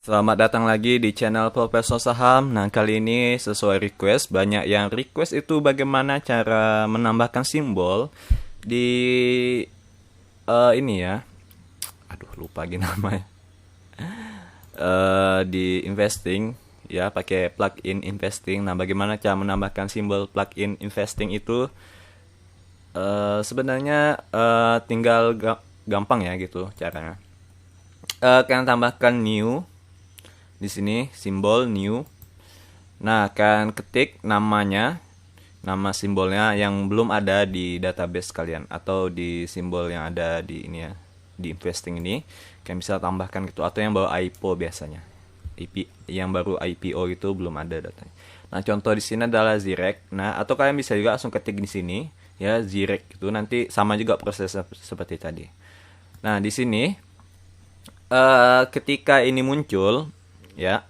Selamat datang lagi di channel Profesor Saham. Nah, kali ini sesuai request, banyak yang request itu bagaimana cara menambahkan simbol di ini ya. Aduh, lupa lagi namanya. Di investing ya, pakai plugin investing. Nah, bagaimana cara menambahkan simbol plugin investing itu sebenarnya tinggal gampang ya gitu caranya. Kalian tambahkan new di sini, simbol new. Nah, kalian ketik namanya, nama simbolnya yang belum ada di database kalian atau di simbol yang ada di ini ya, di investing ini. Kalian bisa tambahkan gitu atau yang baru IPO biasanya. Yang baru IPO itu belum ada datanya. Nah, contoh di sini adalah Zirek. Nah, atau kalian bisa juga langsung ketik di sini ya Zirek itu nanti sama juga prosesnya seperti tadi. Nah, di sini ketika ini muncul ya.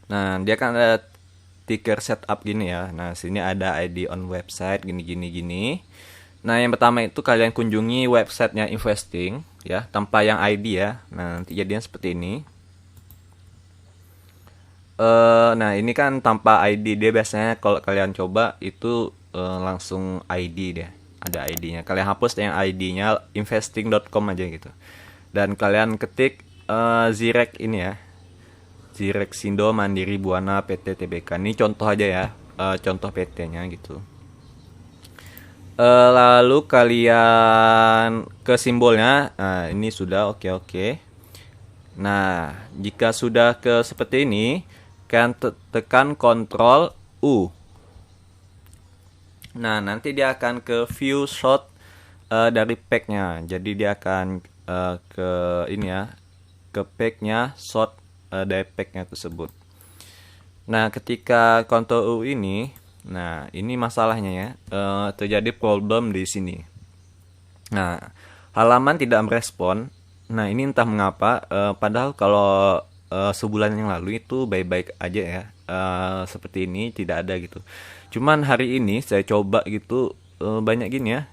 Nah, dia kan ada ticker setup gini ya. Nah, sini ada ID on website gini gini gini. Nah, yang pertama itu kalian kunjungi websitenya investing ya, tanpa yang ID ya. Nah, nanti jadinya seperti ini. Nah, ini kan tanpa ID, dia biasanya kalau kalian coba itu langsung ID dia. Ada ID-nya. Kalian hapus yang ID-nya investing.com aja gitu. Dan kalian ketik Zirek ini ya. Zirexindo Mandiri Buana PT Tbk. Ini contoh aja ya, contoh PT-nya gitu. Lalu kalian ke simbolnya, nah ini sudah oke. Nah, jika sudah ke seperti ini, kalian tekan Ctrl U. Nah, nanti dia akan ke view shot dari pack-nya. Jadi dia akan ke ini ya, ke pack-nya shot dari pack-nya tersebut. Nah, ketika Ctrl U ini, nah ini masalahnya ya, terjadi problem di sini. Nah, halaman tidak merespon. Nah, ini entah mengapa, padahal kalau sebulan yang lalu itu baik-baik aja ya, seperti ini tidak ada gitu. Cuman hari ini saya coba gitu, banyak gini ya,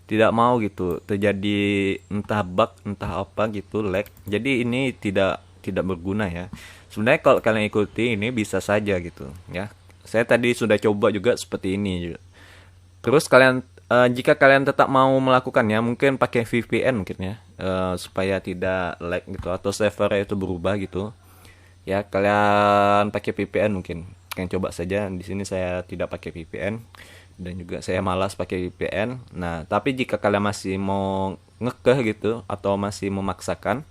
tidak mau gitu, terjadi entah bug entah apa gitu, lag. Jadi ini tidak berguna ya. Sebenarnya kalau kalian ikuti ini bisa saja gitu ya. Saya tadi sudah coba juga seperti ini juga. Terus kalian jika kalian tetap mau melakukannya mungkin pakai VPN mungkin ya, supaya tidak lag gitu atau server itu berubah gitu. Ya, kalian pakai VPN mungkin. Kalian coba saja. Di sini saya tidak pakai VPN dan juga saya malas pakai VPN. Nah, tapi jika kalian masih mau ngekeh gitu atau masih memaksakan,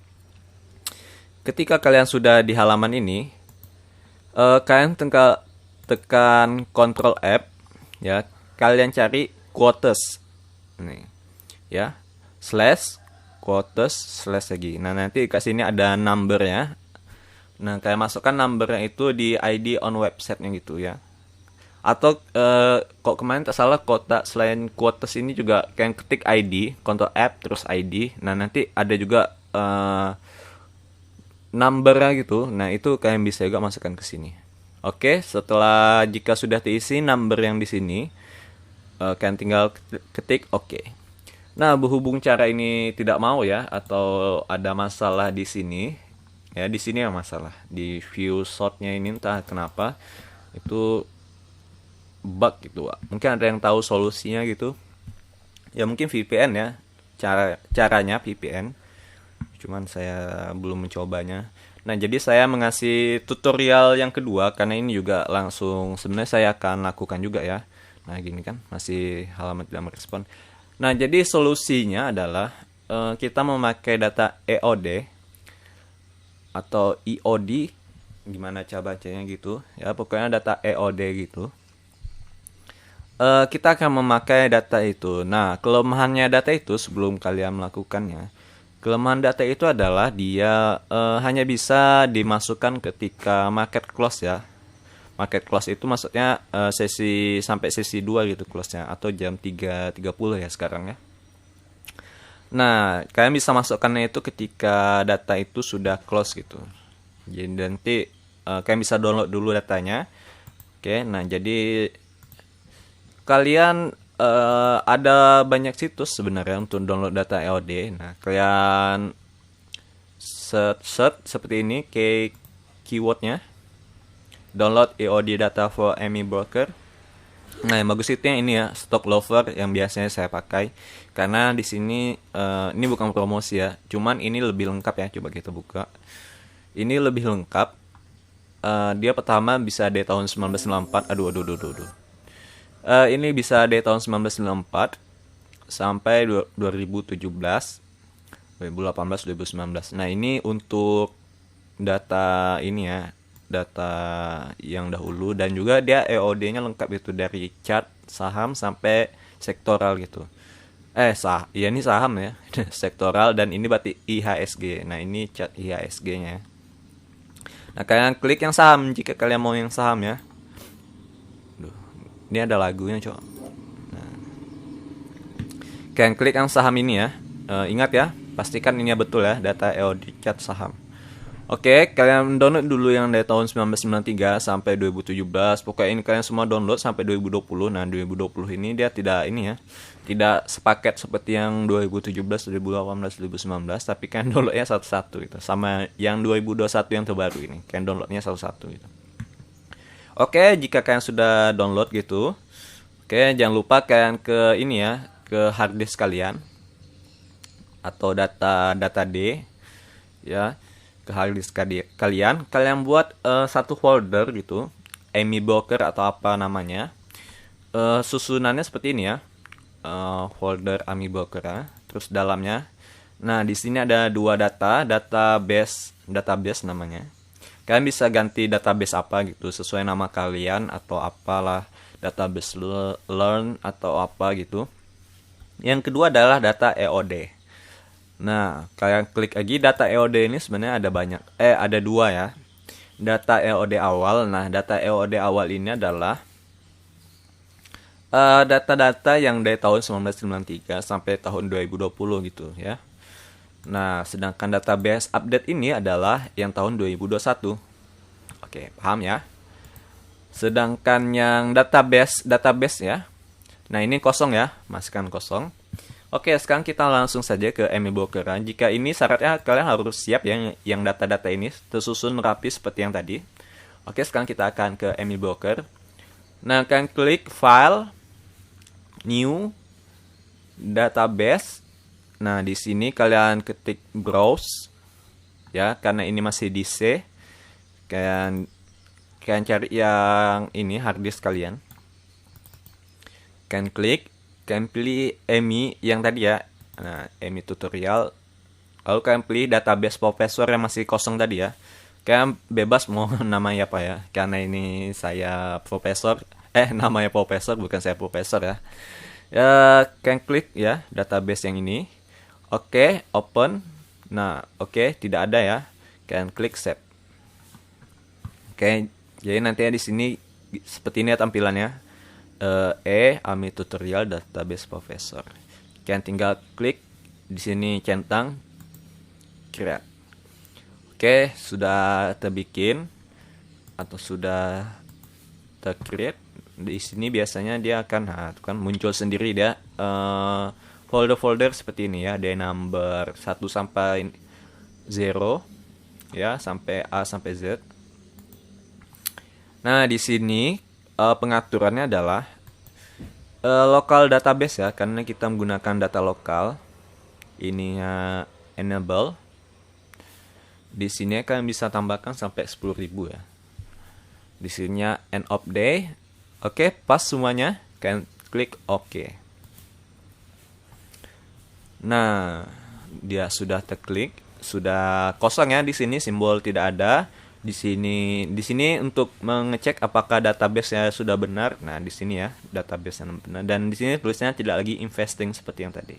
ketika kalian sudah di halaman ini, kalian tekan Ctrl F ya, kalian cari quotes nih ya, slash quotes slash lagi. Nah, nanti di sini ada numbernya. Nah, kalian masukkan numbernya itu di ID on website-nya gitu ya. Atau kok kemarin tak salah kotak selain quotes ini juga kalian ketik ID, Ctrl F terus ID. Nah, nanti ada juga numbernya gitu. Nah, itu kalian bisa juga masukkan ke sini. Oke, setelah jika sudah terisi number yang di sini, kalian tinggal ketik oke. Nah, berhubung cara ini tidak mau ya atau ada masalah di sini, ya di sini yang masalah di view shot-nya ini entah kenapa itu bug gitu. Mungkin ada yang tahu solusinya gitu. Ya mungkin VPN ya. Caranya VPN. Cuman saya belum mencobanya. Nah, jadi saya mengasih tutorial yang kedua karena ini juga langsung sebenarnya saya akan lakukan juga ya. Nah, gini kan masih halaman tidak merespon. Nah, jadi solusinya adalah kita memakai data EOD atau EOD, gimana cara bacanya gitu. Ya, pokoknya data EOD gitu. Kita akan memakai data itu. Nah, kelemahannya data itu sebelum kalian melakukannya, kelemahan data itu adalah dia hanya bisa dimasukkan ketika market close ya. Market close itu maksudnya sesi sampai sesi 2 gitu close-nya atau jam 3.30 ya sekarang ya. Nah, kalian bisa masukkannya itu ketika data itu sudah close gitu. Jadi nanti kalian bisa download dulu datanya. Oke, nah jadi kalian ada banyak situs sebenarnya untuk download data EOD. Nah, kalian search seperti ini keywordnya. Download EOD data for AMI broker. Nah, yang bagus itu yang ini ya, Stock Lover yang biasanya saya pakai. Karena di sini ini bukan promosi ya, cuman ini lebih lengkap ya. Coba kita buka. Ini lebih lengkap. Dia pertama bisa dari tahun 1994. Aduh. Ini bisa dari tahun 1994 sampai 2017, 2018, 2019. Nah, ini untuk data ini ya, data yang dahulu, dan juga dia EOD-nya lengkap itu dari chart saham sampai sektoral gitu. Ya ini saham ya, sektoral, dan ini berarti IHSG. Nah, ini chart IHSG-nya. Nah, kalian klik yang saham jika kalian mau yang saham ya. Ini ada lagunya, coba. Nah, kalian klik yang saham ini ya. Ingat ya, pastikan ini ya betul ya, data EOD chart saham. Oke, kalian download dulu yang dari tahun 1993 sampai 2017. Pokoknya ini kalian semua download sampai 2020. Nah, 2020 ini dia tidak ini ya, tidak sepaket seperti yang 2017, 2018, 2019, tapi kalian downloadnya satu-satu gitu. Sama yang 2021 yang terbaru ini, kalian downloadnya satu-satu gitu. Oke, jika kalian sudah download gitu, oke, jangan lupa kalian ke ini ya, ke hard disk kalian atau data D ya, ke hard disk kalian buat satu folder gitu, AMI broker atau apa namanya. Susunannya seperti ini ya, folder AMI broker ya. Terus dalamnya, nah di sini ada dua database namanya. Kalian bisa ganti database apa gitu sesuai nama kalian atau apalah, database learn atau apa gitu. Yang kedua adalah data EOD. Nah, kalian klik lagi data EOD ini sebenarnya ada banyak. Ada dua ya. Data EOD awal. Nah, data EOD awal ini adalah data-data yang dari tahun 1993 sampai tahun 2020 gitu ya. Nah, sedangkan database update ini adalah yang tahun 2021. Oke, paham ya? Sedangkan yang database ya. Nah, ini kosong ya, masukkan kosong. Oke, sekarang kita langsung saja ke AMI broker. Jika ini syaratnya kalian harus siap ya, yang data-data ini tersusun rapi seperti yang tadi. Oke, sekarang kita akan ke AMI broker. Nah, kalian klik file, new, database. Nah, di sini kalian ketik browse ya, karena ini masih di C. Kalian cari yang ini hard disk kalian. Kalian klik, kalian pilih AMI yang tadi ya. Nah, AMI tutorial. Lalu kalian pilih database profesor yang masih kosong tadi ya. Kalian bebas mau namanya apa ya. Karena ini saya profesor, namanya profesor, bukan saya profesor ya. Kalian klik ya database yang ini. Oke, open. Nah, oke, tidak ada ya. Kalian klik save. Oke, jadi nanti di sini seperti ini ya tampilannya. AMI tutorial database professor. Kalian tinggal klik di sini centang create. Oke, sudah terbikin atau sudah tercreate. Di sini biasanya dia akan muncul sendiri dia folder-folder seperti ini ya, dari number 1 sampai 0 ya, sampai A sampai Z. Nah, di sini pengaturannya adalah local database ya, karena kita menggunakan data lokal. Ini enable. Di sini kalian bisa tambahkan sampai 10.000 ya. Di sini end of day. Oke, pas semuanya. Kalian klik OK. Nah, dia sudah terklik, sudah kosong ya, di sini simbol tidak ada. Di sini untuk mengecek apakah database-nya sudah benar. Nah, di sini ya, database yang benar, dan di sini tulisnya tidak lagi investing seperti yang tadi.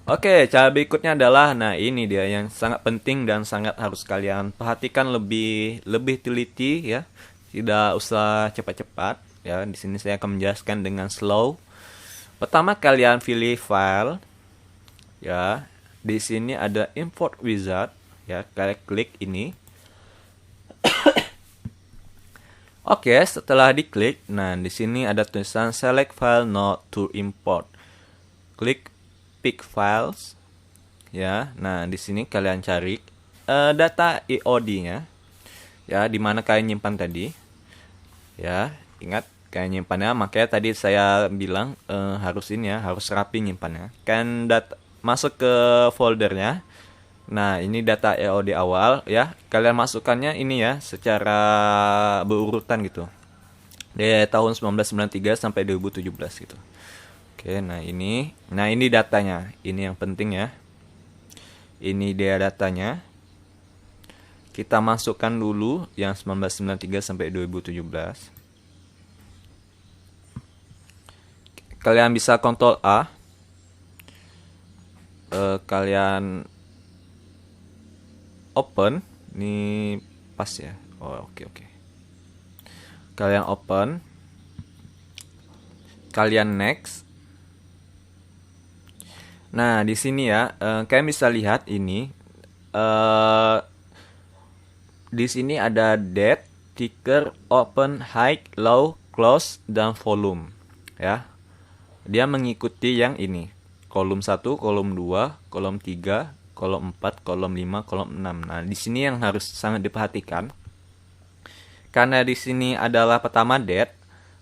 Oke, cara berikutnya adalah, nah ini dia yang sangat penting dan sangat harus kalian perhatikan lebih teliti ya. Tidak usah cepat-cepat ya. Di sini saya akan menjelaskan dengan slow. Pertama kalian pilih file ya. Di sini ada import wizard ya. Kalian klik ini. Oke, setelah diklik, nah di sini ada tulisan select file not to import. Klik pick files. ya. Nah, di sini kalian cari data EOD-nya, ya, di mana kalian nyimpan tadi, ya. Ingat kalian nyimpannya, makanya tadi saya bilang harus ini ya, harus rapi nyimpannya. Kalian masuk ke foldernya. Nah, ini data EOD awal, ya. Kalian masukkannya ini ya, secara berurutan gitu. Dari tahun 1993 sampai 2017 gitu. Oke, nah ini datanya. Ini yang penting ya. Ini dia datanya. Kita masukkan dulu yang 1993 sampai 2017. Kalian bisa Ctrl A. Kalian open. Ini pas ya. Oh, oke. Kalian open. Kalian next. Nah, di sini ya, kalian bisa lihat ini. Di sini ada date, ticker, open, high, low, close, dan volume. Ya. Dia mengikuti yang ini. Kolom 1, kolom 2, kolom 3, kolom 4, kolom 5, kolom 6. Nah, di sini yang harus sangat diperhatikan. Karena di sini adalah pertama date,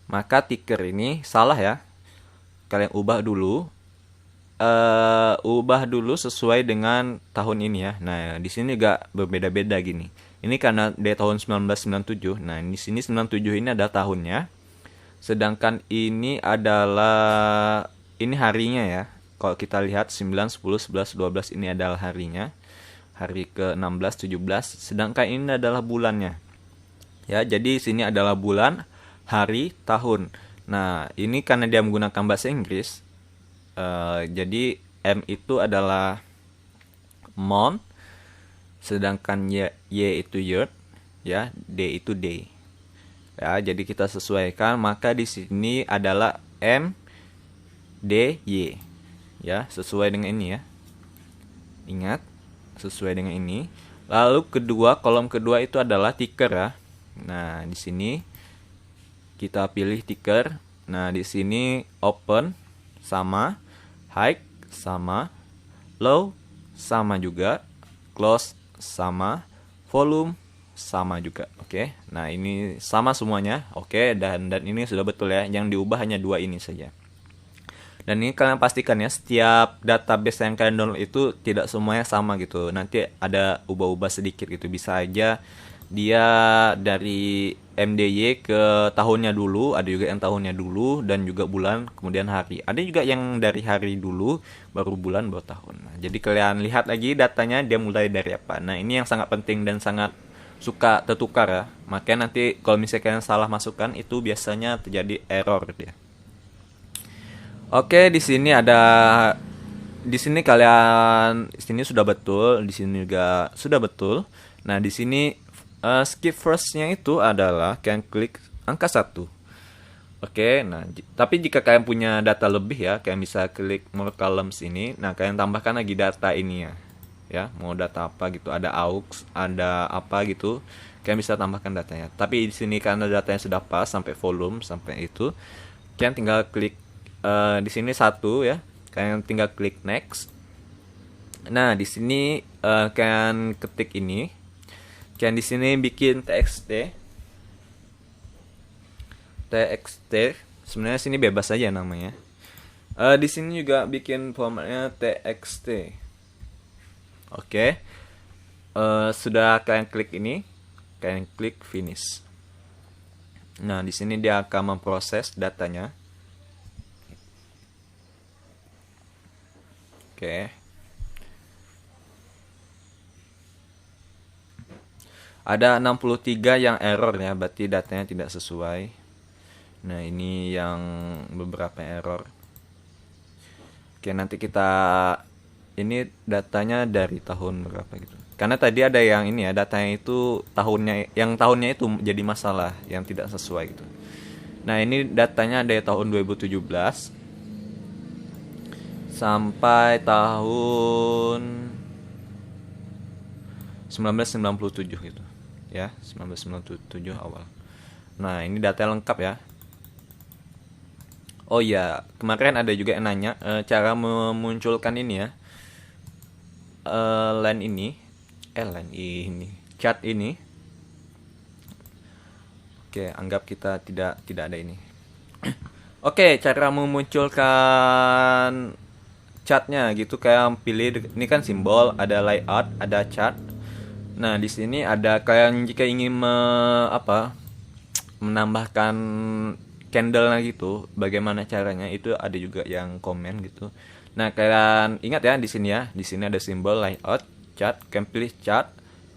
maka ticker ini salah ya. Kalian ubah dulu sesuai dengan tahun ini ya. Nah, di sini juga berbeda-beda gini. Ini karena dari tahun 1997. Nah, di sini 97 ini adalah tahunnya. Sedangkan ini adalah harinya ya. Kalau kita lihat 9, 10, 11, 12 ini adalah harinya. Hari ke-16, 17. Sedangkan ini adalah bulannya. Ya, jadi sini adalah bulan, hari, tahun. Nah, ini karena dia menggunakan bahasa Inggris. Jadi M itu adalah month, sedangkan Y itu year, ya, D itu day. Ya, jadi kita sesuaikan, maka di sini adalah M D Y. Ya, sesuai dengan ini ya. Ingat, sesuai dengan ini. Lalu kolom kedua itu adalah ticker ya. Nah, di sini kita pilih ticker. Nah, di sini open sama, high sama, low sama juga, close sama, volume sama juga. Oke. Nah, ini sama semuanya. Oke, dan ini sudah betul ya. Yang diubah hanya dua ini saja. Dan ini kalian pastikan ya, setiap database yang kalian download itu tidak semuanya sama gitu. Nanti ada ubah-ubah sedikit gitu. Bisa aja dia dari MDY ke tahunnya dulu, ada juga yang tahunnya dulu, dan juga bulan, kemudian hari. Ada juga yang dari hari dulu, baru bulan, baru tahun. Nah, jadi kalian lihat lagi datanya dia mulai dari apa. Nah, ini yang sangat penting dan sangat suka tertukar ya. Makanya nanti kalau misalnya kalian salah masukkan, itu biasanya terjadi error dia. Oke, di sini kalian, di sini sudah betul, di sini juga sudah betul. Nah, di sini skip first-nya itu adalah kalian klik angka 1. Oke, nah tapi jika kalian punya data lebih ya, kalian bisa klik more columns ini. Nah, kalian tambahkan lagi data ini ya. Ya, mau data apa gitu, ada aux, ada apa gitu. Kalian bisa tambahkan datanya. Tapi di sini karena datanya sudah pas sampai volume sampai itu, kalian tinggal klik di sini 1 ya. Kalian tinggal klik next. Nah, di sini kalian ketik ini. Kalian di sini bikin txt. Sebenarnya sini bebas aja namanya. Di sini juga bikin formatnya txt. Oke. Sudah kalian klik ini, kalian klik finish. Nah, di sini dia akan memproses datanya. Oke. Ada 63 yang error ya, berarti datanya tidak sesuai. Nah, ini yang beberapa error. Oke, nanti ini datanya dari tahun berapa gitu. Karena tadi ada yang ini ya, datanya itu tahunnya itu jadi masalah, yang tidak sesuai gitu. Nah, ini datanya dari tahun 2017 sampai tahun 1997 gitu. Ya, 1997 awal. Nah, ini data lengkap ya. Oh iya, kemarin ada juga yang nanya cara memunculkan ini ya. line ini, chat ini. Oke, anggap kita tidak ada ini. Oke, cara memunculkan chatnya gitu, kayak pilih ini kan simbol, ada layout, ada chat. Nah, di sini ada kalian jika ingin menambahkan candle gitu, bagaimana caranya itu ada juga yang komen gitu. Nah, kalian ingat ya di sini ya, di sini ada simbol layout, chat, kalian pilih chat,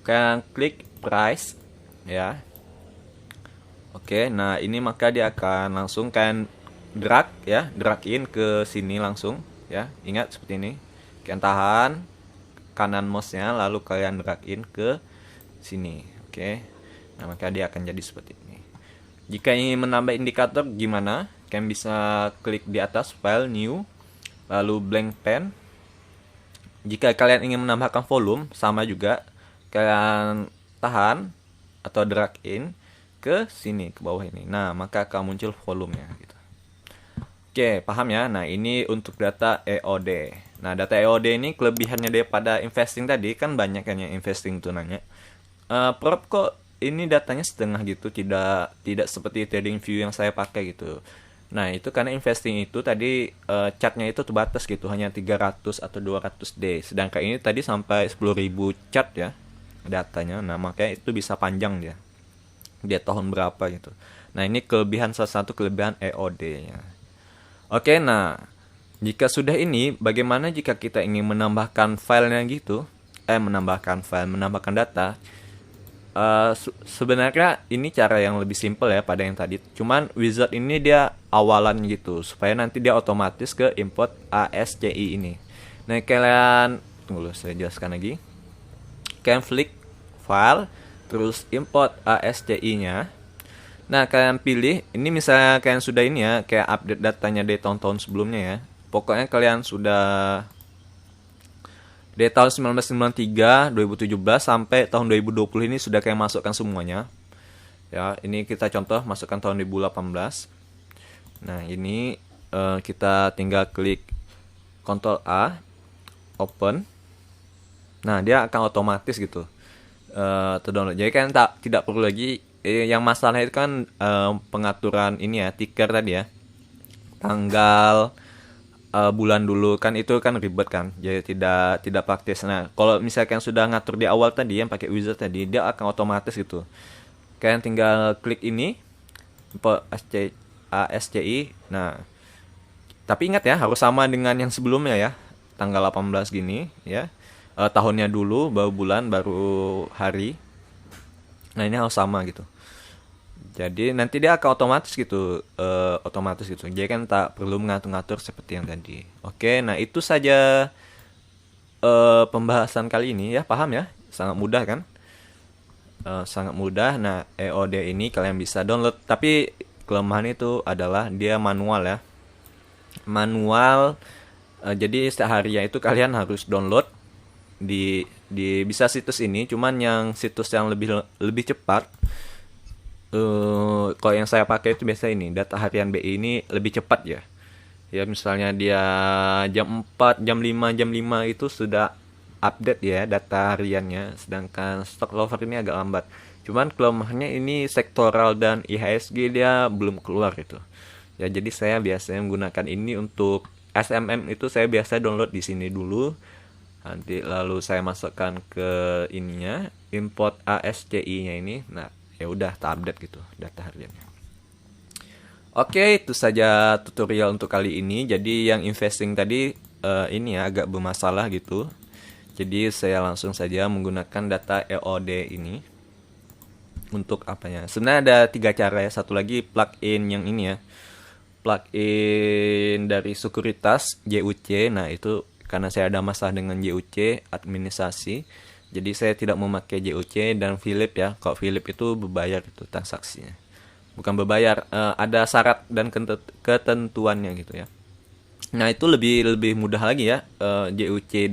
kalian klik price ya. Oke, nah ini maka dia akan langsung kalian drag ya, drag in ke sini langsung ya. Ingat seperti ini. Kalian tahan kanan mouse-nya lalu kalian drag in ke sini. Oke. Nah, maka dia akan jadi seperti ini. Jika ingin menambah indikator gimana? Kalian bisa klik di atas file new lalu blank pen. Jika kalian ingin menambahkan volume sama juga kalian tahan atau drag in ke sini, ke bawah ini. Nah, maka akan muncul volumenya gitu. Oke, paham ya? Nah, ini untuk data EOD. Nah, data EOD ini kelebihannya daripada investing tadi, kan banyak kan yang investing tuh nanya. Prof kok ini datanya setengah gitu, tidak seperti TradingView yang saya pakai gitu. Nah, itu karena investing itu tadi chartnya itu terbatas gitu, hanya 300 atau 200 day. Sedangkan ini tadi sampai 10.000 chart ya datanya. Nah, makanya itu bisa panjang dia tahun berapa gitu. Nah, ini salah satu kelebihan EOD-nya. Oke, nah jika sudah ini, bagaimana jika kita ingin menambahkan filenya gitu? Menambahkan data. Sebenarnya ini cara yang lebih simple ya pada yang tadi. Cuman wizard ini dia awalan gitu, supaya nanti dia otomatis ke import ASCII ini. Nah, kalian tunggu, saya jelaskan lagi. Kalian klik file, terus import ASCII-nya. Nah, kalian pilih, ini misalnya kalian sudah ini ya, kayak update datanya dari tahun-tahun sebelumnya ya. Pokoknya kalian sudah dari tahun 1993, 2017 sampai tahun 2020 ini sudah kalian masukkan semuanya. Ya, ini kita contoh masukkan tahun 2018. Nah, ini kita tinggal klik Ctrl A, open. Nah, dia akan otomatis gitu terdownload. Jadi kan tidak perlu lagi yang masalah itu kan pengaturan ini ya, ticker tadi ya. Tanggal bulan dulu kan itu kan ribet kan. Jadi tidak praktis. Nah, kalau misalkan sudah ngatur di awal tadi yang pakai wizard tadi, dia akan otomatis gitu. Kalian tinggal klik ini import ASCII. Nah, tapi ingat ya, harus sama dengan yang sebelumnya ya. Tanggal 18 gini ya. Tahunnya dulu, baru bulan, baru hari. Nah, ini harus sama gitu. Jadi nanti dia akan otomatis gitu. Jadi kan tak perlu mengatur-ngatur seperti yang tadi. Oke, nah itu saja pembahasan kali ini ya. Paham ya? Sangat mudah kan? Sangat mudah. Nah, EOD ini kalian bisa download. Tapi kelemahan itu adalah dia manual ya. Manual. Jadi setiap harinya itu kalian harus download di bisa situs ini, cuman yang situs yang lebih cepat kalau yang saya pakai itu biasa ini data harian BI ini lebih cepat ya. Ya misalnya dia jam 4, jam 5 itu sudah update ya data hariannya, sedangkan stock lover ini agak lambat. Cuman kelemahannya ini sektoral dan IHSG dia belum keluar gitu. Ya jadi saya biasanya menggunakan ini untuk SMM itu saya biasa download di sini dulu. Nanti lalu saya masukkan ke ininya, import ASCII-nya ini. Nah, ya udah tak update gitu data hariannya. Oke, itu saja tutorial untuk kali ini. Jadi yang investing tadi ini ya agak bermasalah gitu. Jadi saya langsung saja menggunakan data EOD ini. Untuk apanya? Sebenarnya ada 3 cara ya. Satu lagi plugin yang ini ya. Plugin dari Sekuritas JUC. Nah, itu karena saya ada masalah dengan JUC administrasi, jadi saya tidak memakai JUC dan Philip ya. Kalau Philip itu berbayar itu transaksinya, bukan berbayar, ada syarat dan ketentuannya gitu ya. Nah itu lebih mudah lagi ya, JUC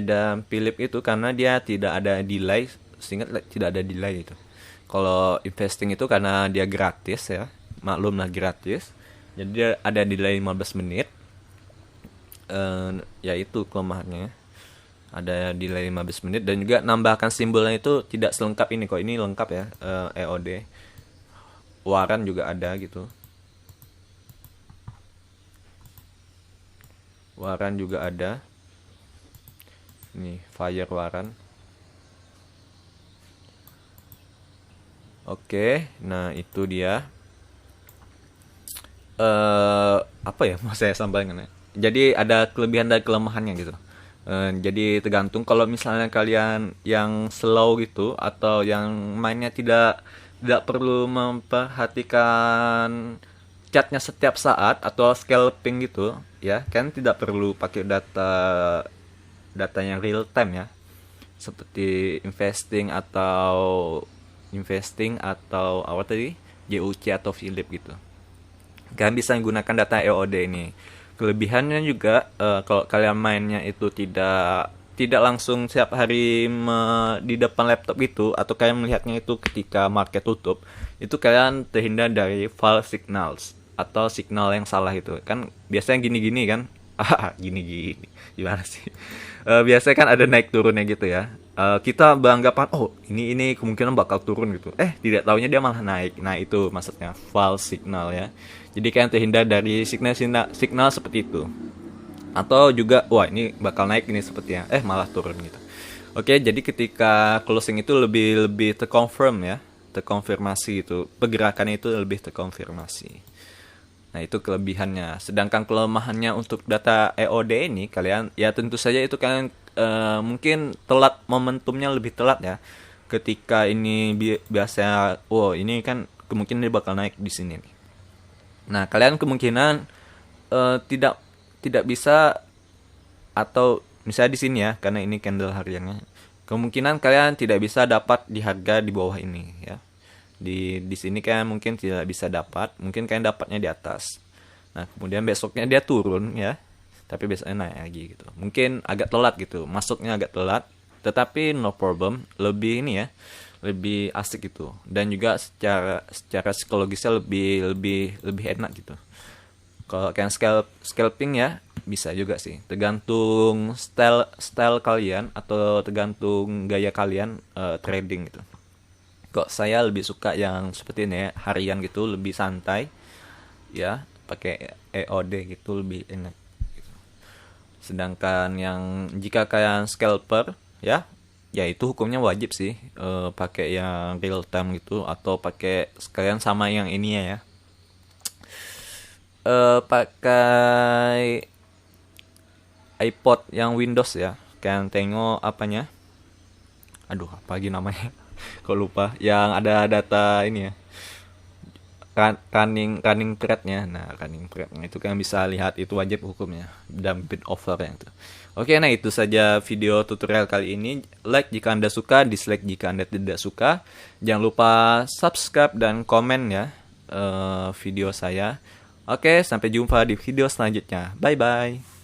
dan Philip itu karena dia tidak ada delay, seingat tidak ada delay itu. Kalau investing itu karena dia gratis ya, maklumlah gratis, jadi dia ada delay 15 menit. Ya itu kelemahannya, ada delay 15 menit, dan juga nambahkan simbolnya itu tidak selengkap ini kok. Ini lengkap ya, EOD waran juga ada gitu, waran juga ada, ini fire waran. Oke, nah itu dia. Apa ya mau saya sampaikan ya? Jadi ada kelebihan dan kelemahannya gitu. Jadi tergantung, kalau misalnya kalian yang slow gitu atau yang mainnya tidak perlu memperhatikan chatnya setiap saat atau scalping gitu ya, kan tidak perlu pakai data yang real time ya, seperti investing atau apa tadi, JUC atau Philip gitu. Kalian bisa menggunakan data EOD ini. Kelebihannya juga, kalau kalian mainnya itu tidak langsung setiap hari di depan laptop gitu, atau kalian melihatnya itu ketika market tutup, itu kalian terhindar dari false signals atau signal yang salah itu. Kan biasanya gini-gini kan. Gini-gini. Gimana sih? Biasanya kan ada naik turunnya gitu ya. Kita beranggapan oh ini kemungkinan bakal turun gitu. Tidak taunya dia malah naik. Nah, itu maksudnya false signal ya. Jadi kalian terhindar dari signal seperti itu. Atau juga wah ini bakal naik ini sepertinya, malah turun gitu. Oke, jadi ketika closing itu lebih terkonfirm ya, terkonfirmasi itu. Pergerakannya itu lebih terkonfirmasi. Nah, itu kelebihannya. Sedangkan kelemahannya untuk data EOD ini, kalian ya tentu saja itu kalian mungkin telat, momentumnya lebih telat ya. Ketika ini biasa, ini kan kemungkinan dia bakal naik di sini nih. Nah, kalian kemungkinan tidak bisa, atau misalnya di sini ya, karena ini candle hariannya, kemungkinan kalian tidak bisa dapat di harga di bawah ini ya. Di sini kan mungkin tidak bisa dapat, mungkin kalian dapatnya di atas. Nah, kemudian besoknya dia turun ya, tapi besoknya naik lagi gitu. Mungkin agak telat gitu, masuknya agak telat, tetapi no problem, lebih ini ya, lebih asik gitu. Dan juga secara psikologisnya lebih enak gitu. Kalau kalian scalping ya bisa juga sih, tergantung style kalian atau tergantung gaya kalian trading gitu. Kok saya lebih suka yang seperti ini ya, harian gitu, lebih santai ya, pakai EOD gitu lebih enak gitu. Sedangkan yang jika kalian scalper ya itu hukumnya wajib sih pakai yang real time gitu, atau pakai sekalian sama yang ini ya, pakai iPod yang Windows ya. Kalian tengok apanya, aduh apa lagi namanya, kok lupa, yang ada data ini ya, running thread-nya. Nah, running thread-nya itu kan bisa lihat, itu wajib hukumnya, dan bid offer yang itu. Oke, nah itu saja video tutorial kali ini. Like jika Anda suka, dislike jika Anda tidak suka. Jangan lupa subscribe dan komen ya video saya. Oke, sampai jumpa di video selanjutnya. Bye bye.